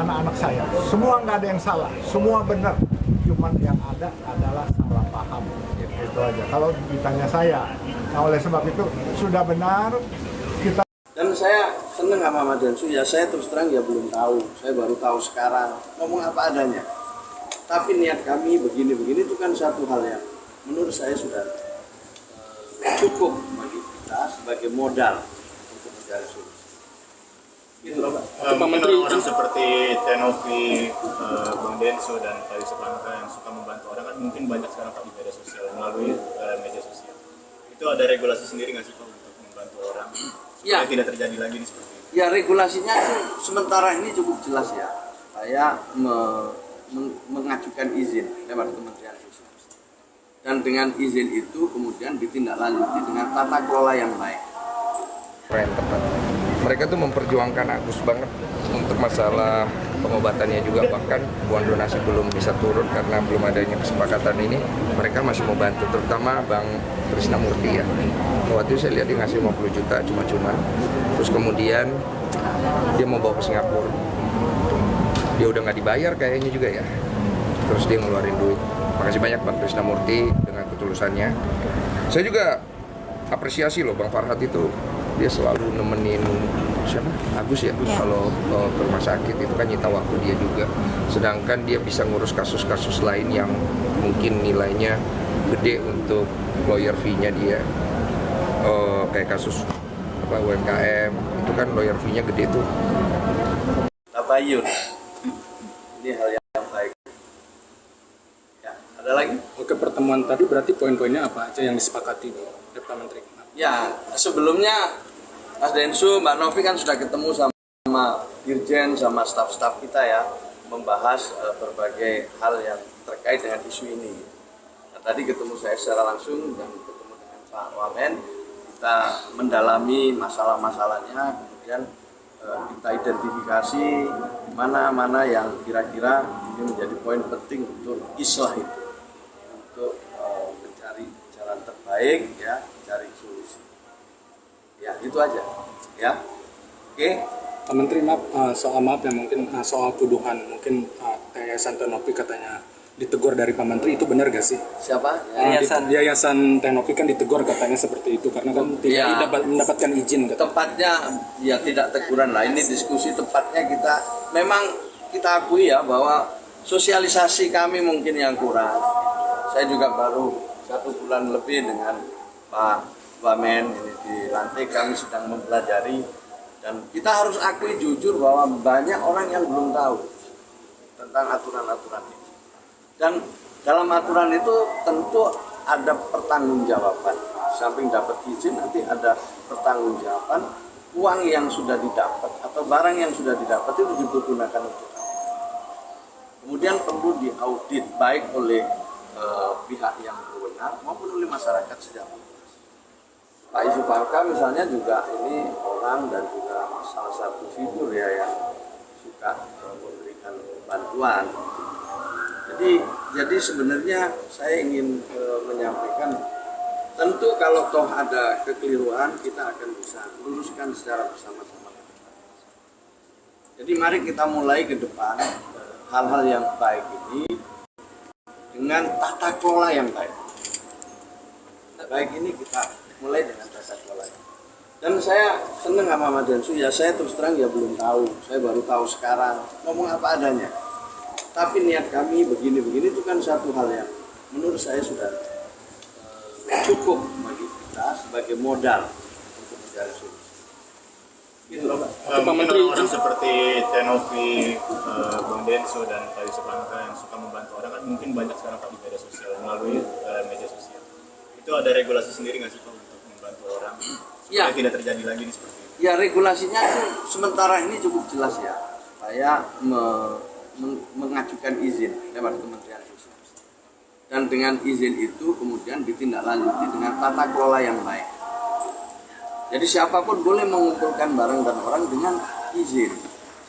anak-anak saya. Semua nggak ada yang salah, semua benar. Cuman yang ada adalah salah paham. Itu aja. Kalau ditanya saya, nah oleh sebab itu sudah benar kita. Dan saya seneng sama Mas Densu, ya saya terus terang ya belum tahu. Saya baru tahu sekarang, ngomong apa adanya. Tapi niat kami begini-begini itu kan satu hal yang menurut saya sudah cukup bagi kita sebagai modal untuk mencari solusi. Gitu loh, Pak. Pak Menteri, orang seperti Tenovi, Bang Densu dan Pak Yusuf Hamka yang suka membantu orang kan mungkin banyak sekarang Pak di media sosial melalui media sosial. Itu ada regulasi sendiri nggak sih Pak untuk membantu orang supaya tidak terjadi lagi nih seperti itu? Ya regulasinya itu sementara ini cukup jelas ya. Saya mengajukan izin lewat Kementerian Sosial. Dan dengan izin itu kemudian ditindaklanjuti dengan tata kelola yang baik. Yang tepat. Mereka tuh memperjuangkan Agus banget untuk masalah pengobatannya juga, bahkan uang donasi belum bisa turun karena belum adanya kesepakatan ini. Mereka masih mau bantu, terutama Bang Krisnamurti ya. Waktu itu saya lihat dia ngasih 50 juta cuma-cuma. Terus kemudian dia mau bawa ke Singapura. Dia udah nggak dibayar kayaknya juga ya. Terus dia ngeluarin duit. Makasih banyak Bang Krisnamurti dengan ketulusannya. Saya juga apresiasi loh Bang Farhad itu. Dia selalu nemenin siapa? Agus ya, kalau ke rumah sakit itu kan nyita waktu dia juga. Sedangkan dia bisa ngurus kasus-kasus lain yang mungkin nilainya gede untuk lawyer fee-nya dia. Kayak kasus UMKM, itu kan lawyer fee-nya gede tuh. Tabayun. Ini hal yang baik. Ya, ada lagi? Oke, pertemuan tadi berarti poin-poinnya apa aja yang disepakati Pak Menteri? Ya, sebelumnya Mas Densu, Mbak Novi kan sudah ketemu sama Dirjen, sama staf-staf kita ya, membahas berbagai hal yang terkait dengan isu ini. Nah, tadi ketemu saya secara langsung dan ketemu dengan Pak Wamen, kita mendalami masalah-masalahnya, kemudian kita identifikasi mana-mana yang kira-kira ini menjadi poin penting untuk islah itu, untuk mencari jalan terbaik ya, mencari solusi. Ya, itu aja. Ya. Oke. Pak Menteri, maaf yang mungkin soal tuduhan mungkin Yayasan Tenovi katanya ditegur dari Pak Menteri, itu benar gak sih? Siapa? Yayasan Tenovi kan ditegur katanya seperti itu karena kan tidak mendapatkan izin. Tepatnya ya tidak teguran lah, ini diskusi. Tepatnya kita akui ya bahwa sosialisasi kami mungkin yang kurang. Saya juga baru 1 bulan lebih dengan Pak Wamen ini dilantik, kami sedang mempelajari dan kita harus akui jujur bahwa banyak orang yang belum tahu tentang aturan-aturan ini. Dan dalam aturan itu tentu ada pertanggungjawaban. Samping dapat izin nanti ada pertanggungjawaban, uang yang sudah didapat atau barang yang sudah didapat itu dipergunakan untuk apa. Kemudian perlu diaudit baik oleh pihak yang berwenang maupun oleh masyarakat secara luas. Pak Yusuf Hamka misalnya juga ini orang dan juga salah satu figur ya yang suka memberikan bantuan. Jadi sebenarnya saya ingin menyampaikan, tentu kalau toh ada kekeliruan kita akan bisa luruskan secara bersama-sama. Jadi mari kita mulai ke depan hal-hal yang baik ini dengan tata kelola yang baik. Baik ini kita mulai dengan tata kelola. Dan saya senang sama Mas Densu, ya saya terus terang ya belum tahu. Saya baru tahu sekarang, ngomong apa adanya. Tapi niat kami begini-begini itu kan satu hal yang menurut saya sudah cukup bagi kita sebagai modal untuk mencari solusi. Gitu loh, Pak. Pak Menteri, orang seperti Tenovi, Bang Densu dan Pak Yusuf Hamka yang suka membantu orang kan mungkin banyak sekarang Pak di media sosial melalui media sosial. Itu ada regulasi sendiri nggak sih Pak untuk membantu orang supaya tidak terjadi lagi nih seperti itu? Ya regulasinya itu sementara ini cukup jelas ya. Saya mengajukan izin lewat Kementerian Sosial. Dan dengan izin itu kemudian ditindaklanjuti dengan tata kelola yang baik. Jadi siapapun boleh mengumpulkan barang dan orang dengan izin.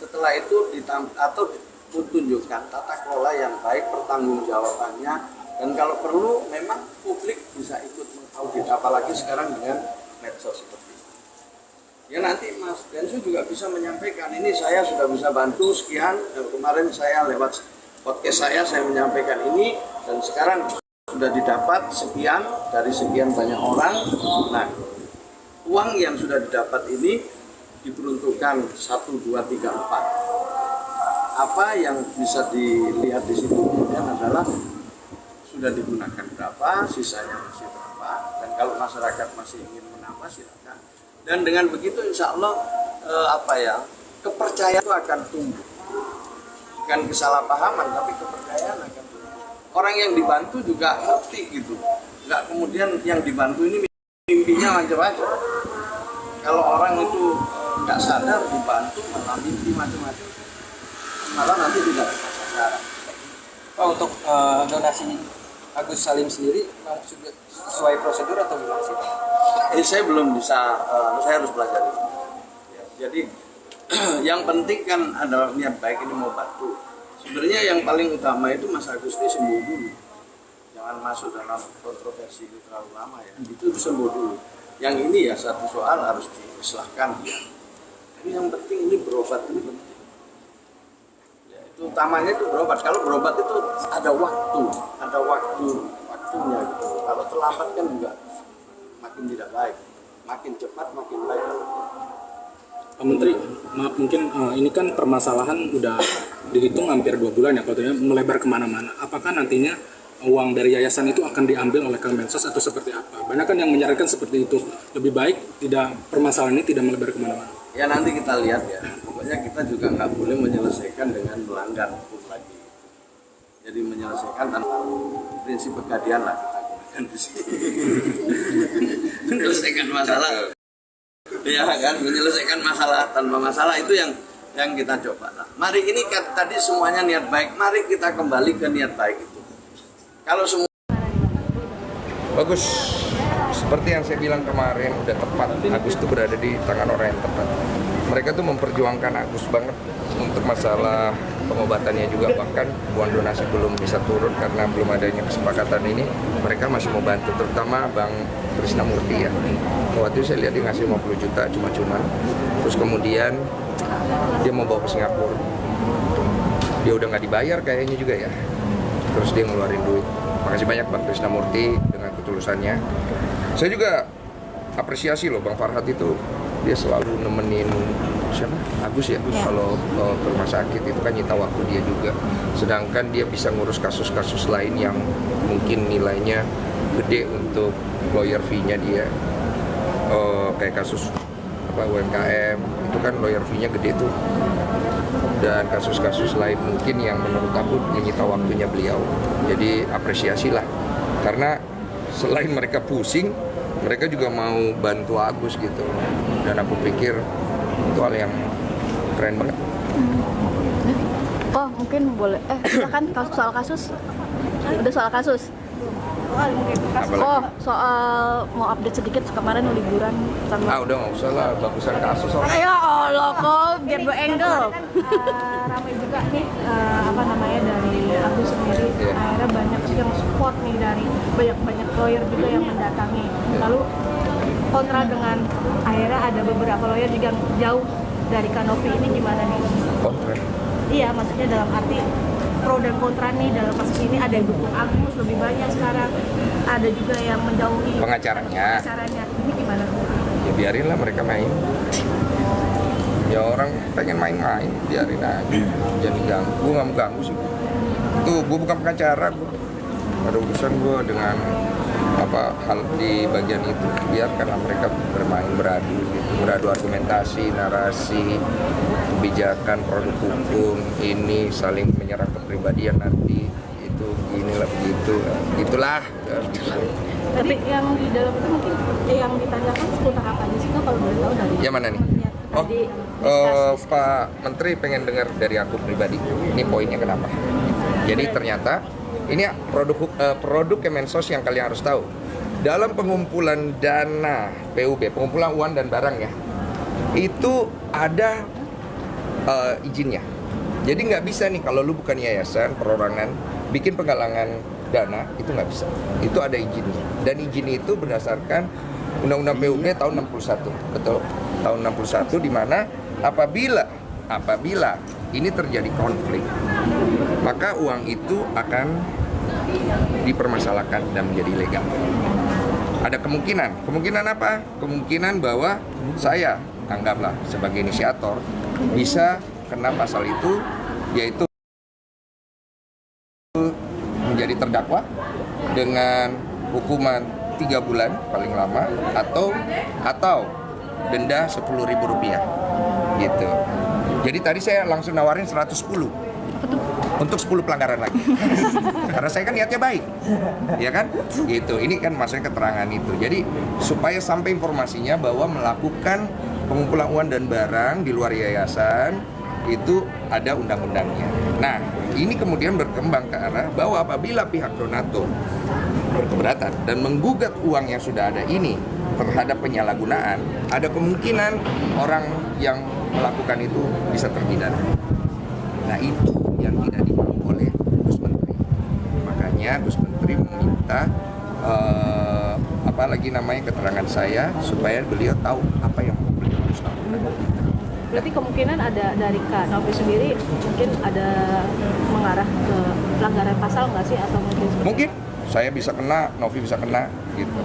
Setelah itu ditunjukkan tata kelola yang baik, pertanggungjawabannya, dan kalau perlu memang publik bisa ikut mengaudit, apalagi sekarang dengan medsos seperti itu. Ya nanti Mas Densu juga bisa menyampaikan, ini saya sudah bisa bantu sekian, dan kemarin saya lewat podcast saya menyampaikan ini, dan sekarang sudah didapat sekian dari sekian banyak orang. Nah, uang yang sudah didapat ini diperuntukkan 1, 2, 3, 4. Apa yang bisa dilihat di situ kemudian adalah sudah digunakan berapa, sisanya masih berapa, dan kalau masyarakat masih ingin menambah silakan. Dan dengan begitu insya Allah kepercayaan itu akan tumbuh. Bukan kesalahpahaman, tapi kepercayaan akan tumbuh. Orang yang dibantu juga ngerti gitu. Nggak kemudian yang dibantu ini mimpinya macam-macam. Kalau orang itu nggak sadar dibantu malah mimpi macam-macam, malah nanti tidak tepat sasaran. Pak, untuk donasi Agus Salim sendiri sudah sesuai prosedur atau gimana sih, Pak? Saya belum bisa, saya harus pelajari. Ya, jadi yang penting kan ada niat baik ini mau bantu. Sebenarnya yang paling utama itu Mas Agus ini sembuh dulu. Jangan masuk dalam kontroversi itu terlalu lama ya. Itu sembuh dulu. Yang ini ya satu soal harus diselahkan ya. Tapi yang penting ini berobat ini penting. Ya, itu utamanya itu berobat. Kalau berobat itu ada waktunya gitu. Kalau terlambat kan juga makin tidak baik, makin cepat makin baik. Pak Menteri, maaf mungkin ini kan permasalahan udah dihitung hampir 2 bulan ya, katanya melebar kemana-mana. Apakah nantinya uang dari yayasan itu akan diambil oleh Kemensos atau seperti apa? Banyak kan yang menyarankan seperti itu. Lebih baik permasalahan ini tidak melebar kemana-mana. Ya nanti kita lihat ya. Pokoknya kita juga nggak boleh menyelesaikan dengan melanggar hukum lagi. Jadi menyelesaikan tanpa prinsip pegadian lah kita gunakan di sini. Menyelesaikan masalah. Ya kan, menyelesaikan masalah tanpa masalah itu yang kita coba. Nah, mari ini tadi semuanya niat baik. Mari kita kembali ke niat baik itu. Kalau semua Bagus, seperti yang saya bilang kemarin, udah tepat. Agus itu berada di tangan orang yang tepat. Mereka tuh memperjuangkan Agus banget untuk masalah pengobatannya juga, bahkan uang donasi belum bisa turun karena belum adanya kesepakatan ini. Mereka masih mau bantu, terutama Bang Krisnamurti ya. Waktu itu saya lihat dia ngasih 50 juta cuma-cuma. Terus kemudian dia mau bawa ke Singapura. Dia udah nggak dibayar kayaknya juga ya. Terus dia ngeluarin duit. Makasih banyak Bang Krisnamurti dengan ketulusannya. Saya juga apresiasi loh Bang Farhad itu, dia selalu nemenin siapa? Agus ya. Kalau ke rumah sakit itu kan nyita waktu dia juga. Sedangkan dia bisa ngurus kasus-kasus lain yang mungkin nilainya gede untuk lawyer fee-nya dia. Kayak kasus UMKM itu kan lawyer fee-nya gede tuh. Dan kasus-kasus lain mungkin yang menurut aku menyita waktunya beliau. Jadi apresiasi lah, karena selain mereka pusing, mereka juga mau bantu Agus gitu. Dan aku pikir itu hal yang keren banget. Oh mungkin boleh, silakan soal kasus. Udah soal kasus. Oh, soal mau update sedikit kemarin liburan sama. Udah nggak usah lah, bagusan kasus. Ya Allah kok biar angle. Ramai juga nih dari aku sendiri. Akhirnya banyak yang support nih dari banyak lawyer juga yang mendatangi. Lalu kontra dengan akhirnya ada beberapa lawyer juga yang jauh dari Kanopi ini gimana nih? Kontra. Iya, maksudnya dalam arti pro dan kontra nih dalam kasus ini, ada yang dukung Agus lebih banyak sekarang, ada juga yang menjauhi pengacaranya. Ini gimana? Ya biarin lah mereka main. Ya orang pengen main-main, biarin aja. Jangan diganggu, gue nggak mau ganggu sih. Tuh, gue bukan pengacara, gue ada urusan gue dengan hal di bagian itu. Biarkanlah mereka bermain, beradu argumentasi, narasi, kebijakan, produk hukum, ini saling menyerang kepribadian nanti itu inilah begitu, itulah. Tapi yang di dalam itu mungkin yang ditanyakan seputar apa aja sih kalau boleh tahu dari? Yang mana nih? Pak Menteri pengen dengar dari aku pribadi. Ini poinnya kenapa? Jadi ternyata ini produk Kemensos yang kalian harus tahu. Dalam pengumpulan dana PUB, pengumpulan uang dan barang ya, itu ada izinnya. Jadi nggak bisa nih kalau lu bukan yayasan, perorangan, bikin penggalangan dana, itu nggak bisa. Itu ada izinnya. Dan izin itu berdasarkan Undang-Undang PUB tahun 61, betul. tahun 61 di mana apabila ini terjadi konflik, maka uang itu akan dipermasalahkan dan menjadi ilegal. Ada kemungkinan apa? Kemungkinan bahwa saya, anggaplah sebagai inisiator, bisa kena pasal itu, yaitu menjadi terdakwa dengan hukuman 3 bulan paling lama atau denda Rp10.000 gitu. Jadi tadi saya langsung nawarin 110 untuk 10 pelanggaran lagi. Karena saya kan niatnya baik, ya kan? Gitu. Ini kan maksudnya keterangan itu. Jadi supaya sampai informasinya bahwa melakukan pengumpulan uang dan barang di luar yayasan itu ada undang-undangnya. Nah, ini kemudian berkembang ke arah bahwa apabila pihak donatur berkeberatan dan menggugat uang yang sudah ada ini terhadap penyalahgunaan, ada kemungkinan orang yang melakukan itu bisa terpidana. Nah, itu yang tidak dimau oleh Gus Menteri. Makanya Gus Menteri meminta keterangan saya supaya beliau tahu apa yang beliau harus lakukan. Berarti kemungkinan ada dari Kak Novi sendiri mungkin ada mengarah ke pelanggaran pasal nggak sih, atau mungkin saya bisa kena, Novi bisa kena gitu.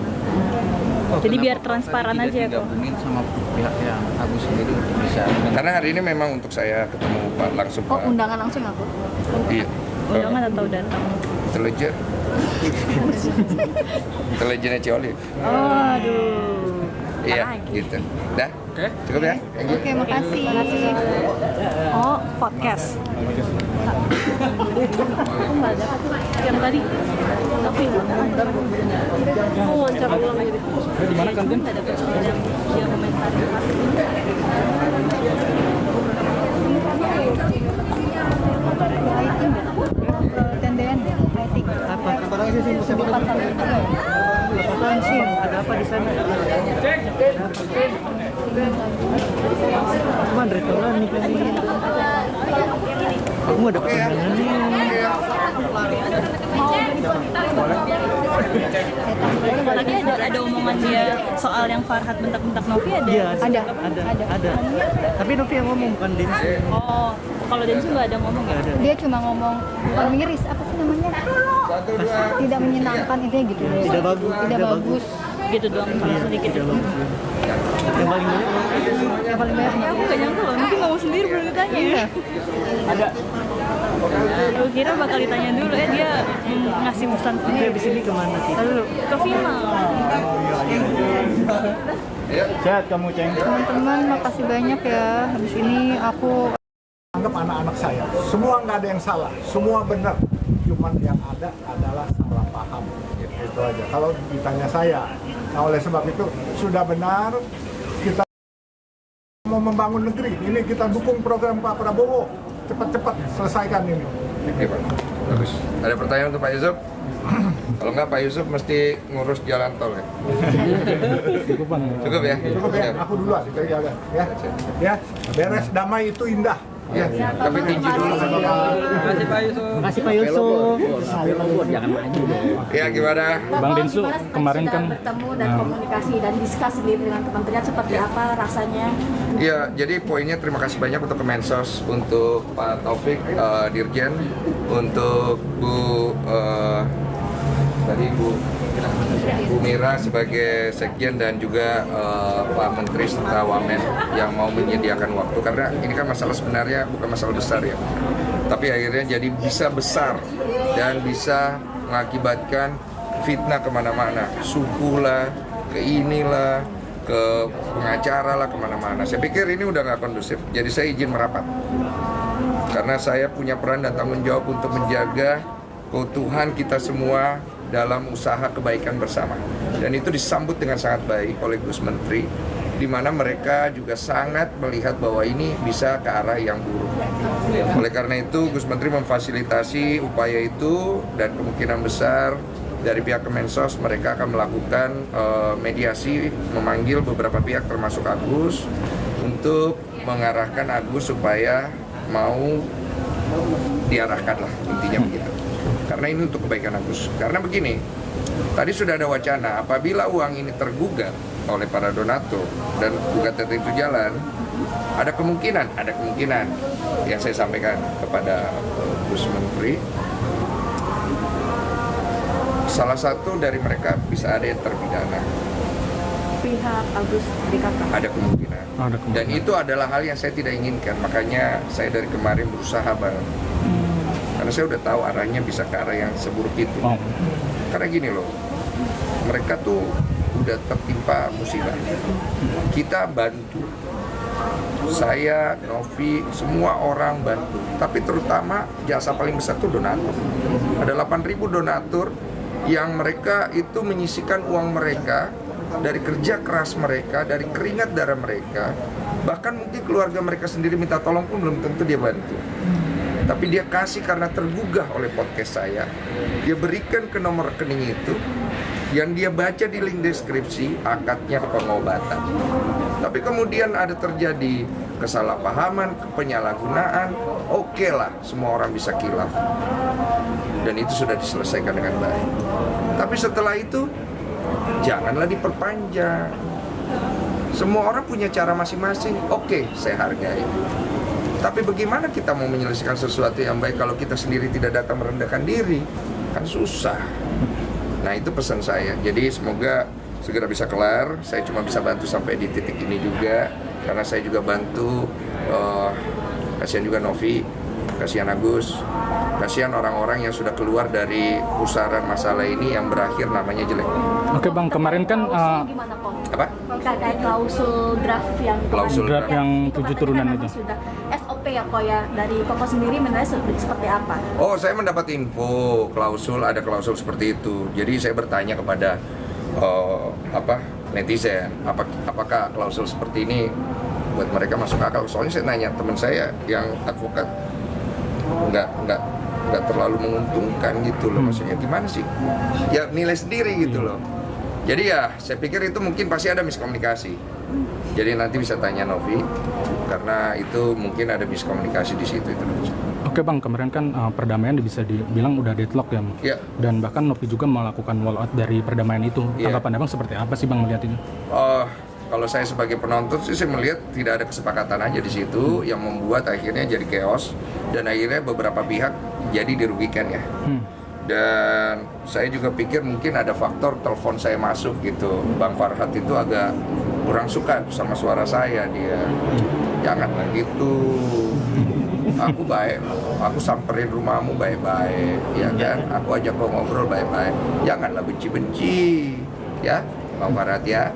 Jadi biar transparan aja ya kok. Sama pihak yang Agus sendiri untuk bisa. Karena hari ini memang untuk saya ketemu Pak langsung. Oh, undangan langsung aku? Iya. Undangan atau datang? Intelijen. Intelijennya Cioli. Oh, aduh. Iya, gitu. Dah? Oke. Cukup ya? Oke, makasih. Oh, podcast. aku nggak ada yang tadi tapi mau wawancara ulang jadi Di mana kantin? ada yang komentar Tendean deh, etik. Apa lagi sih? Ada apa di sana? Cuma restoran nih kan. Aku ada kepentingan nih. Lagi ada omongan dia soal yang Farhad bentak-bentak Novi ada? Iya, Ada. Tapi Novi yang ngomong bukan Densu. Oh, kalau Densu nggak ada ngomong ya? Dia cuma ngomong bukan miris, apa sih namanya, tidak menyenangkan, intinya gitu. Tidak bagus. Tidak bagus. Gitu doang, kalau sedikit Tidak itu. bagus. Yang paling banyak Yang paling banyak Ya, aku gak nyangka loh, Novi ngomong sendiri belum ditanya. Ada. Aku kira bakal ditanya dulu, dia ngasih pesan Oke, sendiri. di sini kemana sih? Lalu ke final. Sehat kamu, Ceng? teman-teman, makasih banyak ya. Habis ini aku Anggap anak-anak saya, semua nggak ada yang salah, semua benar. Cuman yang ada adalah salah paham. Itu aja. Kalau ditanya saya, nah oleh sebab itu sudah benar kita mau membangun negeri. Ini kita dukung program Pak Prabowo. Cepat-cepat selesaikan ini. Oke, Pak. Bagus. Ada pertanyaan untuk Pak Yusuf? Kalau nggak, Pak Yusuf mesti ngurus jalan tol ya. Cukup ya? Cukup ya, aku duluan. Ya, ya, beres damai itu indah. Ya. Tapi tinju dulu. Kasih Pak Yusuf. Jangan maju. Ya, gimana? Bang Densu, kemarin kan bertemu dan komunikasi dan diskus dengan kementerian seperti apa rasanya? Iya, jadi poinnya terima kasih banyak untuk Kemensos, untuk Pak Taufik, Dirjen, untuk Bu Mira sebagai Sekjen, dan juga Pak Menteri serta Wamen yang mau menyediakan waktu, karena ini kan masalah sebenarnya bukan masalah besar ya, tapi akhirnya jadi bisa besar dan bisa mengakibatkan fitnah kemana-mana, suku lah, ke inilah, ke pengacara lah, kemana-mana. Saya pikir ini udah nggak kondusif, jadi saya izin merapat karena saya punya peran dan tanggung jawab untuk menjaga keutuhan kita semua dalam usaha kebaikan bersama. Dan itu disambut dengan sangat baik oleh Gus Menteri, di mana mereka juga sangat melihat bahwa ini bisa ke arah yang buruk. Oleh karena itu Gus Menteri memfasilitasi upaya itu, dan kemungkinan besar dari pihak Kemensos mereka akan melakukan mediasi, memanggil beberapa pihak termasuk Agus untuk mengarahkan Agus supaya mau diarahkan lah, intinya begitu. Karena ini untuk kebaikan Agus. Karena begini, tadi sudah ada wacana, apabila uang ini tergugat, oleh para donatur dan gugatan itu jalan, ada kemungkinan yang saya sampaikan kepada Gus Menteri, salah satu dari mereka bisa ada yang terpidana. Pihak Agus DKK. Ada kemungkinan. Dan itu adalah hal yang saya tidak inginkan. Makanya saya dari kemarin berusaha banget. Karena saya udah tahu arahnya bisa ke arah yang seburuk itu. Karena gini loh, mereka tuh udah tertimpa musibah. Kita bantu. Saya, Novi, semua orang bantu. Tapi terutama jasa paling besar tuh donatur. Ada 8.000 donatur yang mereka itu menyisikan uang mereka dari kerja keras mereka, dari keringat darah mereka, bahkan mungkin keluarga mereka sendiri minta tolong pun belum tentu dia bantu. Tapi dia kasih karena tergugah oleh podcast saya. Dia berikan ke nomor rekening itu, yang dia baca di link deskripsi, akadnya pengobatan. Tapi kemudian ada terjadi kesalahpahaman, penyalahgunaan, oke lah, semua orang bisa khilaf. Dan itu sudah diselesaikan dengan baik. Tapi setelah itu, janganlah diperpanjang. Semua orang punya cara masing-masing. Oke, saya hargai. Tapi bagaimana kita mau menyelesaikan sesuatu yang baik kalau kita sendiri tidak datang merendahkan diri? Kan susah. Nah, itu pesan saya. Jadi semoga segera bisa kelar. Saya cuma bisa bantu sampai di titik ini juga. Karena saya juga bantu, kasihan juga Novi, kasihan Agus, kasihan orang-orang yang sudah keluar dari pusaran masalah ini yang berakhir namanya jelek. Oke Bang, kemarin kan Gimana kok? Apa? Kayak klausul draft yang Klausul draft yang 7 turunan kan itu. Sudah SOP ya kok ya, dari Koko sendiri menilai seperti apa? Oh, saya mendapat info klausul, ada klausul seperti itu. Jadi saya bertanya kepada netizen, apakah klausul seperti ini buat mereka masuk akal? Soalnya saya nanya teman saya yang advokat, nggak terlalu menguntungkan gitu loh. Maksudnya gimana sih? Ya nilai sendiri gitu loh. Jadi ya saya pikir itu mungkin pasti ada miskomunikasi. Jadi nanti bisa tanya Novi, karena itu mungkin ada miskomunikasi di situ itu. Oke Bang, kemarin kan perdamaian bisa dibilang udah deadlock ya, Bang? Ya. Dan bahkan Novi juga melakukan walkout dari perdamaian itu. Tanggapan Abang seperti apa sih Bang melihat ini? Kalau saya sebagai penonton sih saya melihat tidak ada kesepakatan aja di situ yang membuat akhirnya jadi chaos dan akhirnya beberapa pihak jadi dirugikan ya. Dan saya juga pikir mungkin ada faktor telepon saya masuk gitu. Bang Farhad itu agak kurang suka sama suara saya, dia janganlah gitu. Aku baik, aku samperin rumahmu baik-baik, ya kan? Aku ajak kau ngobrol baik-baik. Janganlah benci-benci, ya, Bang Farhad ya.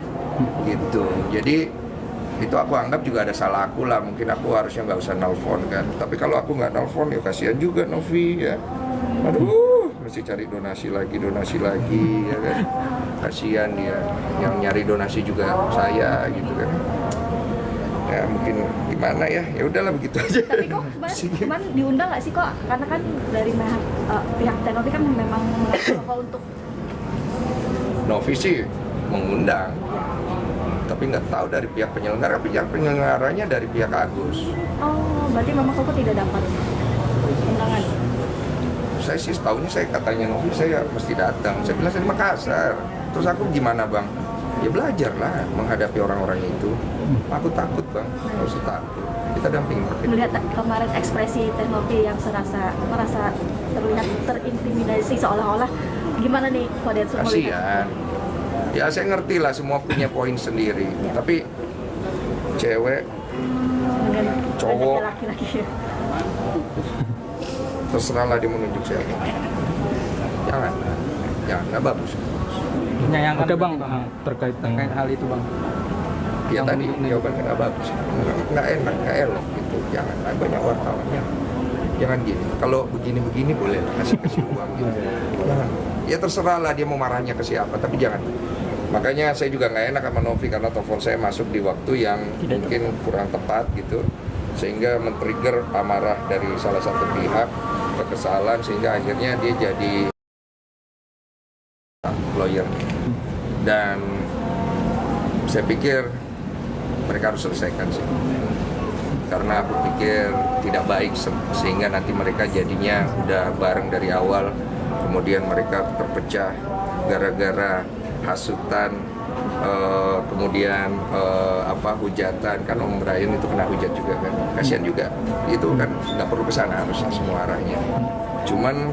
Gitu. Jadi itu aku anggap juga ada salah aku lah. Mungkin aku harusnya nggak usah nelfon kan. Tapi kalau aku nggak nelfon ya kasihan juga Novi ya. Aduh, mesti cari donasi lagi ya kan. Kasihan dia. Yang nyari donasi juga saya gitu kan. Ya mungkin gimana ya, ya udahlah begitu aja. Tapi kok kemarin diundang nggak sih kok? Karena kan dari pihak Novi kan memang mengajak Koko untuk Novi sih mengundang, tapi nggak tahu dari pihak penyelenggaranya dari pihak Agus. Oh, berarti memang Koko tidak dapat undangan? Saya sih setahunya saya katanya Novi saya mesti datang. Saya bilang saya di Makassar. Terus aku gimana Bang? Ya belajar lah menghadapi orang-orang itu. Aku takut Bang, nggak usah takut. Kita dampingin mereka. Melihat kemarin ekspresi Novi yang merasa terlihat terintimidasi seolah-olah gimana nih Kode semua? Kasihan. Ya saya ngerti lah semua punya poin sendiri. Tapi cewek, dengan cowok, laki-laki. terserahlah dia menunjuk siapa. Jangan, nggak bagus. Menyayangkan. Oke Bang, terkait hal itu Bang. Ya tadi jawabannya nggak bagus, nggak enak, nggak elok gitu. Jangan, banyak wartawannya. Jangan gini. Kalau begini boleh kasih uang gitu. Jangan. Ya terserahlah dia mau marahnya ke siapa, tapi jangan. Makanya saya juga nggak enak sama Novi karena telepon saya masuk di waktu yang mungkin kurang tepat gitu, sehingga men-trigger amarah dari salah satu pihak, kekesalan sehingga akhirnya dia jadi lawyer. Dan saya pikir mereka harus selesaikan sih, karena aku pikir tidak baik sehingga nanti mereka jadinya udah bareng dari awal, kemudian mereka terpecah gara-gara hasutan kemudian hujatan kan Om Brian itu kena hujat juga kan, kasihan juga itu kan nggak perlu kesana harusnya semua arahnya, cuman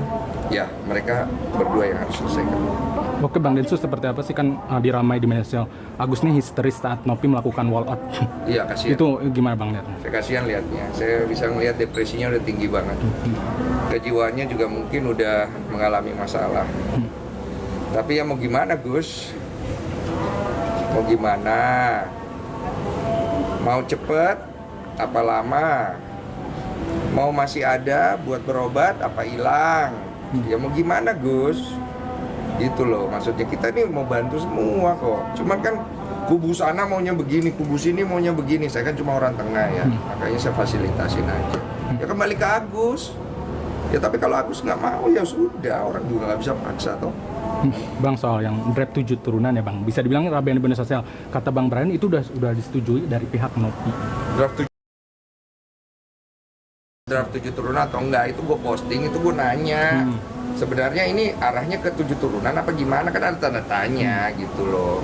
ya mereka berdua yang harus selesaikan. Oke Bang Densus, seperti apa sih kan diramai di media sosial Agus nih histeris saat Novi melakukan wall out. Iya kasihan. Itu gimana Bang lihatnya? Saya kasihan lihatnya, saya bisa ngelihat depresinya udah tinggi banget, kejiwaannya juga mungkin udah mengalami masalah. Tapi ya mau gimana Gus? Mau gimana? Mau cepet? Apa lama? Mau masih ada buat berobat? Apa hilang? Ya mau gimana Gus? Gitu loh, maksudnya kita ini mau bantu semua kok. Cuman kan kubu sana maunya begini, kubu sini maunya begini. Saya kan cuma orang tengah ya, makanya saya fasilitasin aja. Ya kembali ke Agus. Ya tapi kalau Agus nggak mau ya sudah, orang juga nggak bisa paksa toh. Bang, soal yang draft 7 turunan ya Bang, bisa dibilang rabian di media sosial. Kata Bang Brian itu udah disetujui dari pihak Novi. Draft 7 turunan atau enggak, itu gue posting, itu gue nanya. Sebenarnya ini arahnya ke 7 turunan apa gimana, kan ada tanda tanya gitu loh.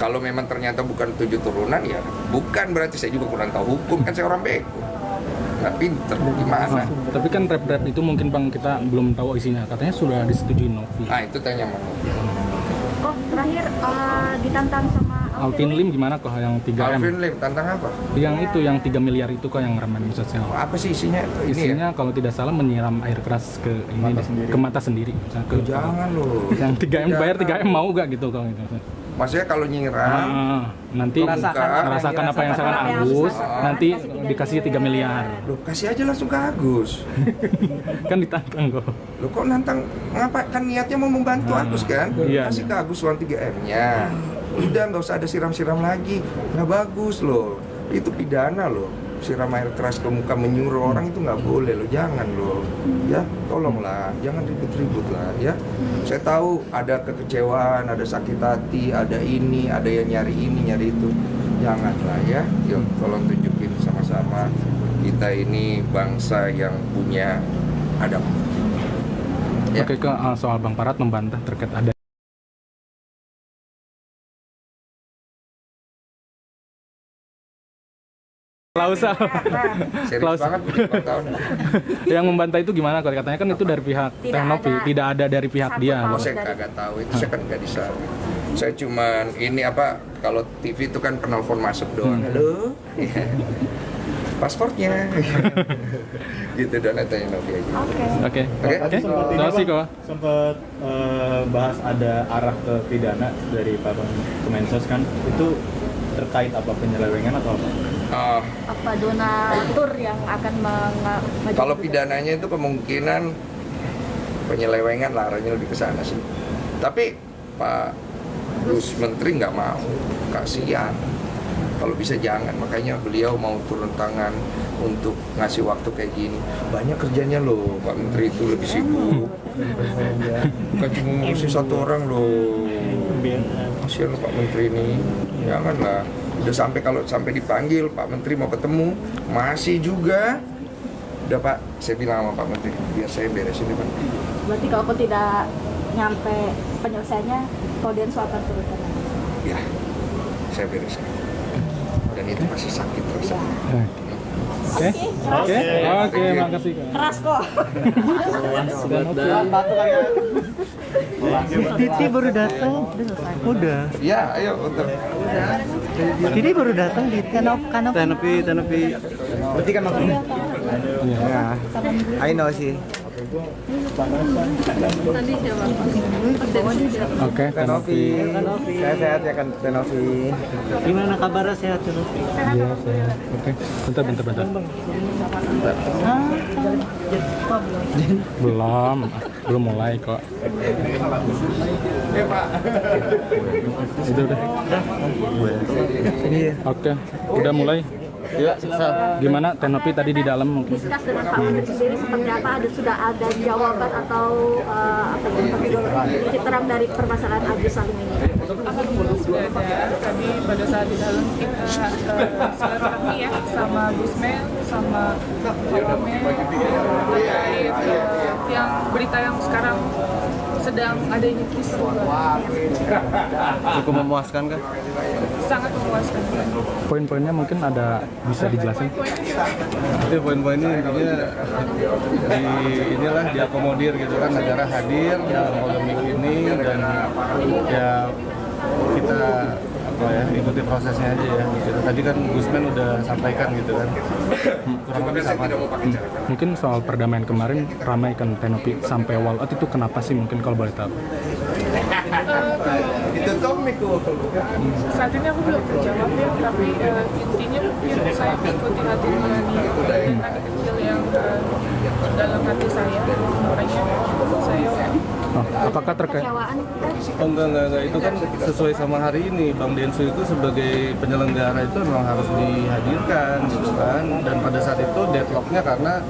Kalau memang ternyata bukan 7 turunan ya bukan, berarti saya juga kurang tahu hukum, kan saya orang bego, nggak pinter gimana. Tapi kan draft itu mungkin Bang kita belum tahu isinya, katanya sudah disetujui Novi. Nah itu tanya sama Novi. Kok terakhir ditantang sama Alvin Lim gimana kok yang 3M? Alvin Lim tantang apa? Yang itu yang 3 miliar itu kok yang ramai di sosial. Apa sih isinya? Isinya kalau tidak salah menyiram air keras ke ke mata sendiri. Jangan loh. Yang 3M bayar 3M mau gak gitu kalau gitu? Maksudnya kalau nyiram nanti merasakan apa yang sangat Agus, nanti dikasih 3 miliar. Loh, kasih aja langsung ke Agus. Kan ditantang kok. Loh kok nantang, ngapa? Kan niatnya mau membantu Agus kan? Iya. Kasih ke Agus uang 3M-nya. Udah nggak usah ada siram-siram lagi, nggak bagus loh. Itu pidana loh. Siram air keras ke muka menyuruh orang itu nggak boleh loh, jangan loh. Ya tolonglah, jangan ribut-ribut lah ya. Saya tahu ada kekecewaan, ada sakit hati, ada ini, ada yang nyari ini, nyari itu. Janganlah ya. Yuk tolong tunjukin sama-sama kita ini bangsa yang punya adab. Ya. Oke, soal Bang Parat membantah terkait ada klausa. Serius banget bikin tahun. Yang membantah itu gimana? Kalau katanya kan itu dari pihak Novi, tidak ada dari pihak dia. Oh, saya kagak tahu itu, saya kan nggak bisa. Saya cuman ini apa, kalau TV itu kan penelpon masuk doang. Halo, pasportnya. Gitu dan tanya Novi aja. Oke. Terima kasih kok. Sempat bahas ada arah ke pidana dari Pak Kemensos kan, itu terkait apa, penyelewengan atau apa? apa donatur yang akan Kalau pidananya itu kemungkinan penyelewengan lah, arahnya lebih ke sana sih. Tapi Pak Gus Menteri nggak mau, kasihan. Kalau bisa jangan, makanya beliau mau turun tangan untuk ngasih waktu kayak gini. Banyak kerjanya loh, Pak Menteri itu lebih sibuk. Bukan cuma ngurusin satu orang loh. Kasihan Pak Menteri ini, janganlah. Udah sampai, kalau sampai dipanggil Pak Menteri mau ketemu masih juga. Udah Pak, saya bilang sama Pak Menteri biar saya beresin ini Pak. Berarti kalau tidak nyampe penyelesaiannya, Koden akan turun tangan. Ya, saya beresin. Dan itu masih sakit rasanya. Oke, makasih Kak. Keras kok. Titi baru datang, udah. Ya, ayo untuk. Titi baru datang di Tenopi. Berarti kan maksudnya? Ya, I know sih. Oke, Tenopi. Saya sehat ya kan Tenopi. Gimana kabarnya, sehat Tenopi? Iya, sehat. Oke, bentar. Belum mulai kok. Udah. Oke, udah mulai. Ya, gimana Tenopi tadi di dalam mungkin? Diskus dengan Pak Menteri sendiri seperti apa? Sudah ada jawaban atau titik terang dari permasalahan Agus Salim ini? Sudah ada. Tadi pada saat di dalam kita silaturahmi ya sama Gusmel, sama Pak Wamen terkait yang berita yang sekarang sedang adanya kisruh Cukup memuaskan kan? sangat memuaskan. Poin-poinnya mungkin ada bisa dijelasin? Jadi poin-poinnya intinya inilah diakomodir gitu kan, negara hadir dalam polemik ini dan ya kita ikuti prosesnya aja ya. Gitu. Tadi kan Gusman udah sampaikan gitu kan. Kurang lebih sama. Mungkin soal perdamaian kemarin ramai kan Tenopi sampai wall out itu kenapa sih mungkin kalau boleh tahu? Saat ini aku belum terjawab ya, tapi intinya mungkin saya mengikuti hati nurani anak kecil yang dalam hati saya, makanya saya Apakah terkait? Oh enggak, itu kan sesuai sama hari ini. Bang Densu itu sebagai penyelenggara itu memang harus dihadirkan gitu kan. Dan pada saat itu deadlocknya karena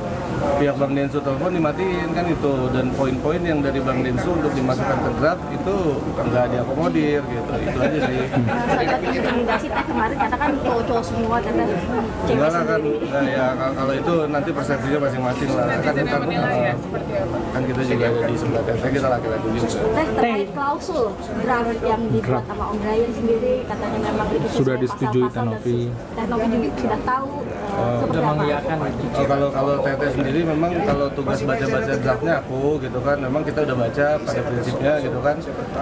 pihak Bang Densu telepon dimatiin kan itu. Dan poin-poin yang dari Bang Densu untuk dimasukkan ke draft itu enggak diakomodir gitu. Itu aja sih. Rekomendasi teh kemarin katakan cowok-cowok semua kata Enggak lah kan, enggak ya kalau itu nanti persepsinya masing-masing lah. Kan kita juga ada di sebelah teh, kita laki-laki juga. Terkait klausul draft yang dibuat sama Om Brian sendiri katanya memang itu Sudah disetujui Tenopi. Tenopi juga sudah tahu Sudah mengiyakan. Kalau Teteh sendiri memang kalau tugas baca-baca draftnya aku gitu kan, memang kita udah baca pada prinsipnya gitu kan.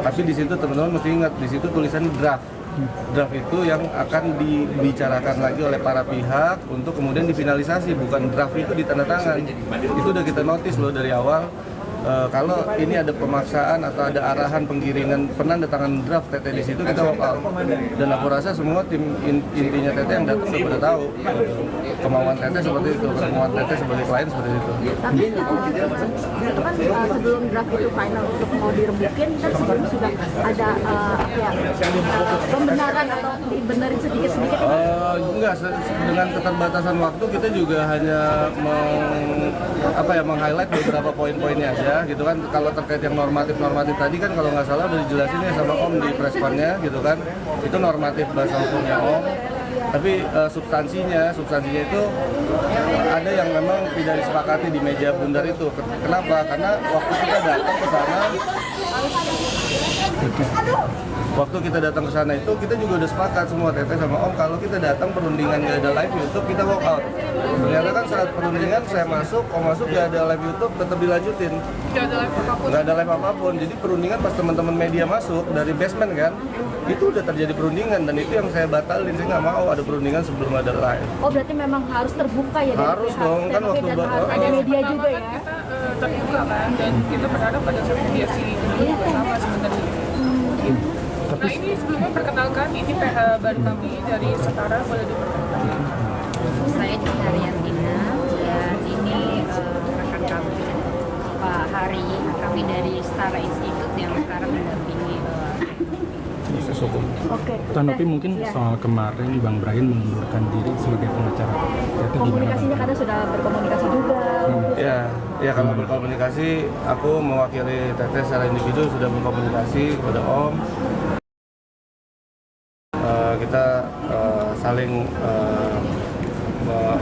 Tapi di situ teman-teman mesti ingat di situ tulisannya draft. Draft itu yang akan dibicarakan lagi oleh para pihak untuk kemudian difinalisasi, bukan draft itu ditandatangan. Itu udah kita notice loh dari awal. Kalau ini ada pemaksaan atau ada arahan penggiringan penandatangan draft Teteh di situ kita walk out. Dan aku rasa semua tim intinya Teteh yang datang udah pada tahu kemauan Teteh seperti itu, kemauan Teteh sebagai klien seperti itu. Tapi itu kan sebelum draft itu final untuk mau direbukin kan sebelumnya sudah ada pembenaran atau dibenerin sedikit-sedikit. Enggak, dengan keterbatasan waktu kita juga hanya meng-highlight beberapa poin-poinnya aja gitu kan. Kalau terkait yang normatif tadi kan kalau nggak salah udah dijelasin ya sama Om di press-connya gitu kan, itu normatif bahasa hukumnya Om. Tapi substansinya itu ada yang memang tidak disepakati di meja bundar itu. Kenapa? Karena waktu kita datang ke sana itu kita juga udah sepakat semua Teteh sama Om kalau kita datang perundingan nggak ada live YouTube kita walk out. Ternyata kan saat perundingan saya masuk, Om masuk nggak ada live YouTube tetap dilanjutin. Nggak ada live apapun. Jadi perundingan pas teman-teman media masuk dari basement kan, itu udah terjadi perundingan dan itu yang saya batalin. Saya nggak mau ada perundingan sebelum ada live. Oh berarti memang harus terbuka ya? Harus dong kan waktu ada media juga ya. Kita terbuka kan dan kita berharap pada saat mediasi bersama sebenarnya. Nah ini sebelumnya perkenalkan, ini PH baru kami dari Setara, boleh diperkenalkan. Saya Dina dan ini rekan kami Pak Hari, kami dari Setara Institute yang sekarang mendampingi Oke. Tenopi mungkin soal kemarin Bang Brian mengundurkan diri sebagai pengacara. Itu komunikasinya kadang sudah berkomunikasi juga. Ya kalau berkomunikasi, aku mewakili Teteh secara individu sudah berkomunikasi kepada Om. Kita saling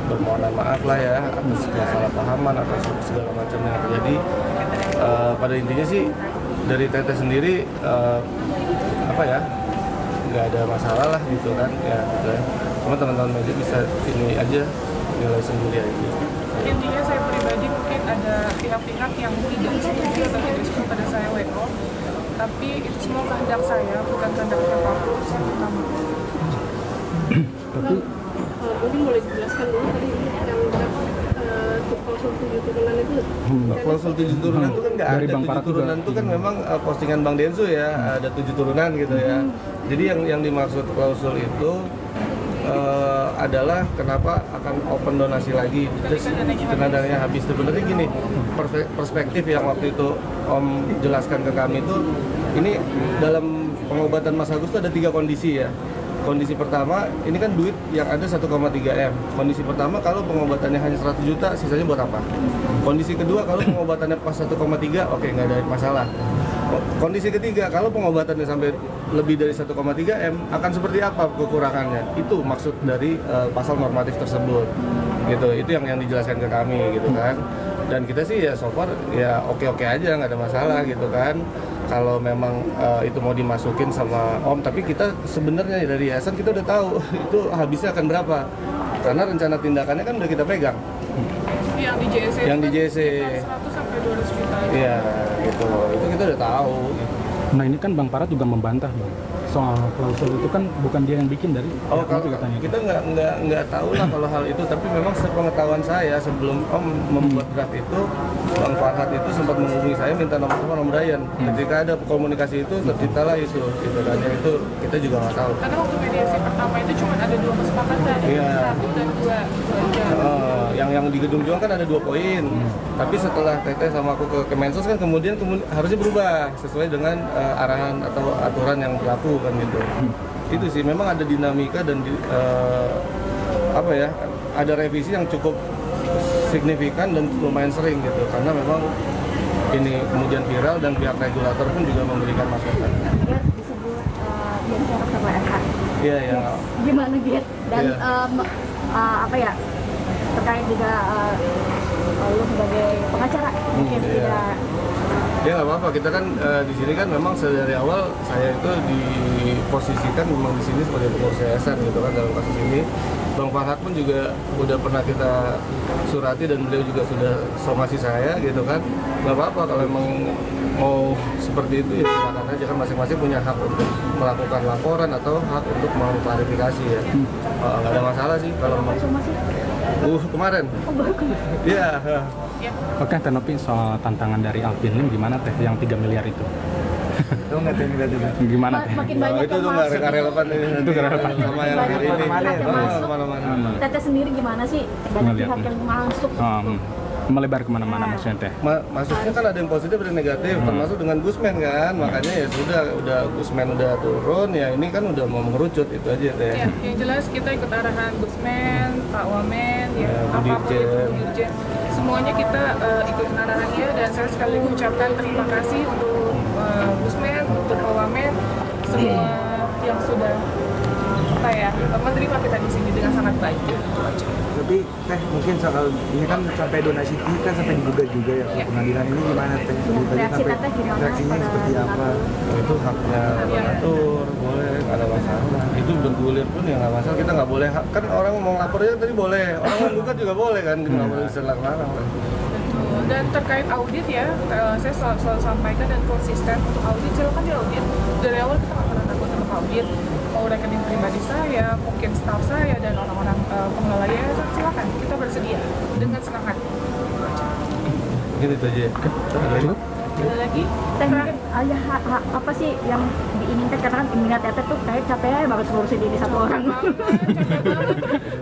bermohonan maaf lah ya atas kesalahpahaman atas segala macam yang terjadi. Pada intinya sih dari Teteh sendiri nggak ada masalah lah gitu kan ya gitu ya. Cuma teman-teman media bisa ini aja nilai sendiri aja. Intinya saya pribadi mungkin ada pihak-pihak yang tidak setuju atau tidak suka pada saya WO, tapi itu semua kehendak saya, bukan kehendak siapapun yang utama. Tapi mungkin boleh dijelaskan dulu tadi yang klausul 7 turunan itu. Klausul 7 turunan itu kan nggak ada 7 turunan itu kan memang postingan Bang Densu ya, ada 7 turunan gitu ya. Jadi yang dimaksud klausul itu adalah kenapa akan open donasi lagi terus karena dananya habis. Sebenarnya gini, perspektif yang waktu itu Om jelaskan ke kami itu, ini dalam pengobatan Mas Agus itu ada 3 kondisi ya. Kondisi pertama, ini kan duit yang ada 1,3 M. Kondisi pertama, kalau pengobatannya hanya 100 juta, sisanya buat apa? Kondisi kedua, kalau pengobatannya pas 1,3, oke, nggak ada masalah. Kondisi ketiga, kalau pengobatannya sampai lebih dari 1,3 M, akan seperti apa kekurangannya? Itu maksud dari pasal normatif tersebut. Gitu, itu yang dijelaskan ke kami, gitu kan. Dan kita sih ya so far ya oke-oke aja, nggak ada masalah gitu kan. Kalau memang itu mau dimasukin sama Om, tapi kita sebenarnya dari yayasan kita udah tahu itu habisnya akan berapa. Karena rencana tindakannya kan udah kita pegang. Yang di JSC. Yang di JSC. 100 sampai 200 juta. Iya, gitu. Itu kita udah tahu. Gitu. Nah ini kan Bang Farhat juga membantah Bang, soal klausul itu kan bukan dia yang bikin dari kalau katanya. Kita nggak tahu lah kalau hal itu, tapi memang sepengetahuan saya sebelum Om membuat draft itu, Bang Farhat itu sempat menghubungi saya minta nomor telepon Om Brian. Ketika ada komunikasi itu terciptalah itu, gitu. Dan yang itu kita juga nggak tahu. Karena waktu mediasi pertama itu cuma ada 2 kesepakatan, Iya. 1 dan 2 aja. Yang di Gedung Juang kan ada 2 poin, tapi setelah Teteh sama aku ke Kemensos kan kemudian harusnya berubah sesuai dengan arahan atau aturan yang berlaku kan gitu. Itu sih memang ada dinamika dan ada revisi yang cukup signifikan dan lumayan sering gitu, karena memang ini kemudian viral dan pihak regulator pun juga memberikan masukan. Dia disebut biasa sama RH. Iya ya. Gimana Git? Dan Iya. terkait juga lu sebagai pengacara mungkin tidak. Ya nggak apa-apa, kita kan di sini kan memang dari awal saya itu diposisikan memang di sini sebagai pengurus yayasan gitu kan dalam kasus ini. Bang Farhat pun juga udah pernah kita surati dan beliau juga sudah somasi saya gitu kan. Nggak apa-apa kalau memang mau seperti itu ya silakan aja, kan masing-masing punya hak untuk melakukan laporan atau hak untuk mengklarifikasi ya. Nggak ada masalah sih kalau mau. Kemarin. Iya. Oke, Teh Novi, soal tantangan dari Alvin Lim gimana Teh yang 3 miliar itu? Itu nggak tahu Gimana Teh? Makin banyak itu tuh nggak relevan ini. Itu nggak relevan. Sama yang hari ini. Kemana-mana. Teteh sendiri gimana sih? Banyak pihak yang masuk. Melebar kemana-mana maksudnya Teh? Masuknya kan ada yang positif dan negatif, termasuk dengan Gusmen kan, makanya ya sudah Gusmen udah turun, ya ini kan udah mau mengerucut itu aja Teh. Ya, yang jelas kita ikut arahan Gusmen, Pak Wamen, ya Bu apapun itu, Bu Dirjen. Semuanya kita ikutin arahannya, dan saya sekali mengucapkan terima kasih untuk Gusmen, untuk Pak Wamen, semua yang sudah menerima kita di sini dengan sangat baik. Tapi Teh mungkin soal ini kan sampai donasi ini kan sampai digugat juga ya ke pengadilan, ini gimana Teh? Reaksinya seperti apa? Itu haknya donatur, boleh, nggak ada masalah. Itu bergulir pun ya nggak masalah, kita nggak boleh, kan orang mau lapornya tadi boleh, orang mau gugat juga boleh kan, nggak boleh dilarang. Dan terkait audit ya, saya selalu sampaikan dan konsisten untuk audit, silakan diaudit. Dari awal kita nggak pernah takut untuk audit. Mau rekening pribadi saya, mungkin staf saya, dan orang-orang pengelola yayasan, silakan, kita bersedia dengan senang hati. Mungkin itu aja. Ada lagi? Teh, apa sih yang diinginkan? Karena kan minat Teteh tuh kayak capek banget ngurusin ini satu orang.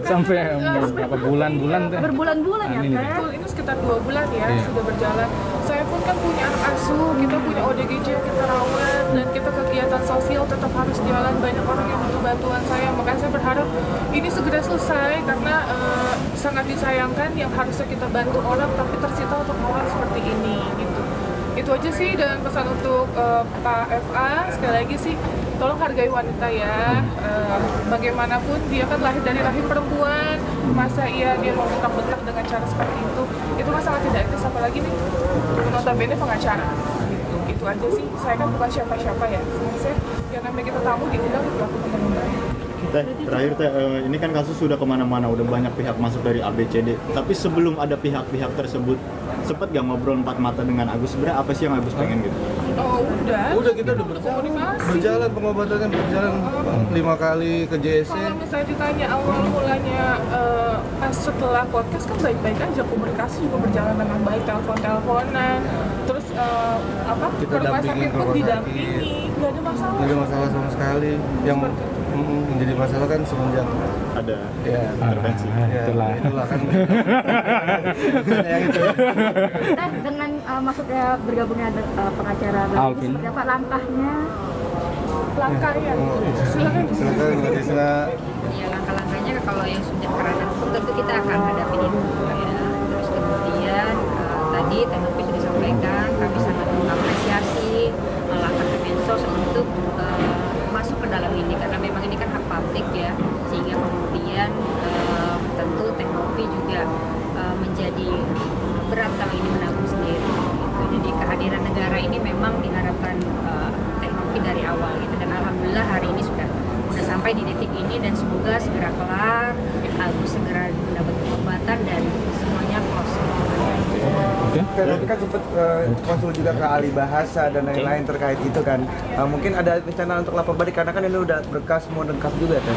Sampai berapa bulan-bulan Teh? Berbulan-bulan ya Teh? Betul, ini sekitar 2 bulan ya sudah berjalan. Saya pun kan punya anak asuh, kita punya ODGJ yang kita rawat, dan kita kegiatan sosial tetap harus jalan, banyak orang yang butuh bantuan saya. Makanya saya berharap ini segera selesai, karena sangat disayangkan yang harusnya kita bantu orang tapi tersita untuk orang seperti ini gitu. Itu aja sih, dan pesan untuk Pak FA sekali lagi sih, tolong hargai wanita ya. Bagaimanapun dia kan lahir dari rahim perempuan, masa dia mau bentak-bentak dengan cara seperti itu kan sangat tidak etis, apalagi nih notabene pengacara gitu. Itu aja sih, saya kan bukan siapa-siapa ya, sebenarnya yang namanya kita tamu diundang diperlakukan dengan baik. Teh, terakhir Teh, ini kan kasus sudah kemana-mana, udah banyak pihak masuk dari ABCD. Tapi sebelum ada pihak-pihak tersebut, sempat gak ngobrol 4 mata dengan Agus? Sebenarnya apa sih yang Agus pengen gitu? Oh udah. Udah, kita udah berjalan pengobatannya, berjalan 5 kali ke JSC. Kalau misalnya ditanya awal mulanya pas setelah podcast kan baik-baik aja, komunikasi juga berjalan dengan baik, telepon-teleponan, terus kita rumah sakit pun didampingi, nggak ada masalah. Nggak ada masalah sama sekali. Yang menjadi masalah kan semenjak ada intervensi. Itulah kan. Teh, dengan maksudnya bergabungnya pengacara Alvin, seperti apa langkahnya? Langkahnya, silakan. Mbak Tisna. Ya, langkah-langkahnya kalau yang sudah kerana hukum tentu kita akan hadapi itu ya. Terus kemudian tadi Teh Novi sudah sampaikan, kami sangat mengapresiasi langkah Kemensos untuk masuk ke dalam ini, karena memang ini kan hak publik ya, sehingga kemudian tentu Teh Novi juga menjadi berat kalau ini menabung sendiri gitu. Jadi kehadiran negara ini memang diharapkan teknologi dari awal gitu, dan alhamdulillah hari ini sudah sampai di titik ini, dan semoga segera kelar, Agus segera mendapat pengobatan dan semuanya close. Tapi kan sempat konsul juga ke ahli bahasa dan lain-lain terkait itu kan. Mungkin ada rencana untuk lapor balik karena kan ini udah berkas mau lengkap juga kan.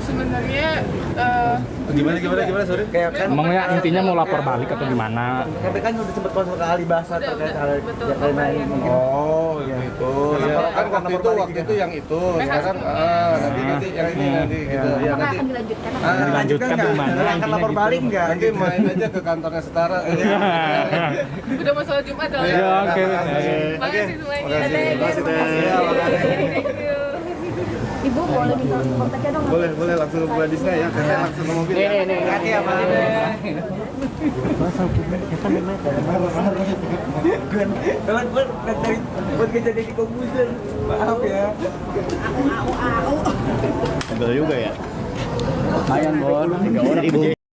Sebenarnya Gimana sorry? Kayak kan Emangnya intinya mau lapor balik atau gimana? tapi kan udah sempat konsul ke ahli bahasa terkait hal lain-lain mungkin. Oh, gitu. Ya, kan waktu itu yang itu. Sekarang nanti yang ini nanti gitu. Ya, Apakah nanti akan dilanjutkan? Dilanjutkan nggak? gimana? Akan lapor balik nggak? nanti main aja ke kantornya Setara. udah mau sholat Jumat dong. Ya, oke. Makasih semuanya. Ibu boleh minta kontaknya dong? Boleh langsung ke Bu Disna ya. Kita langsung ke mobil. Nih, hati ya, Pak. Kalau buat kejadian di komputer, maaf ya. Betul juga ya. Lumayan, Bon. 3 orang.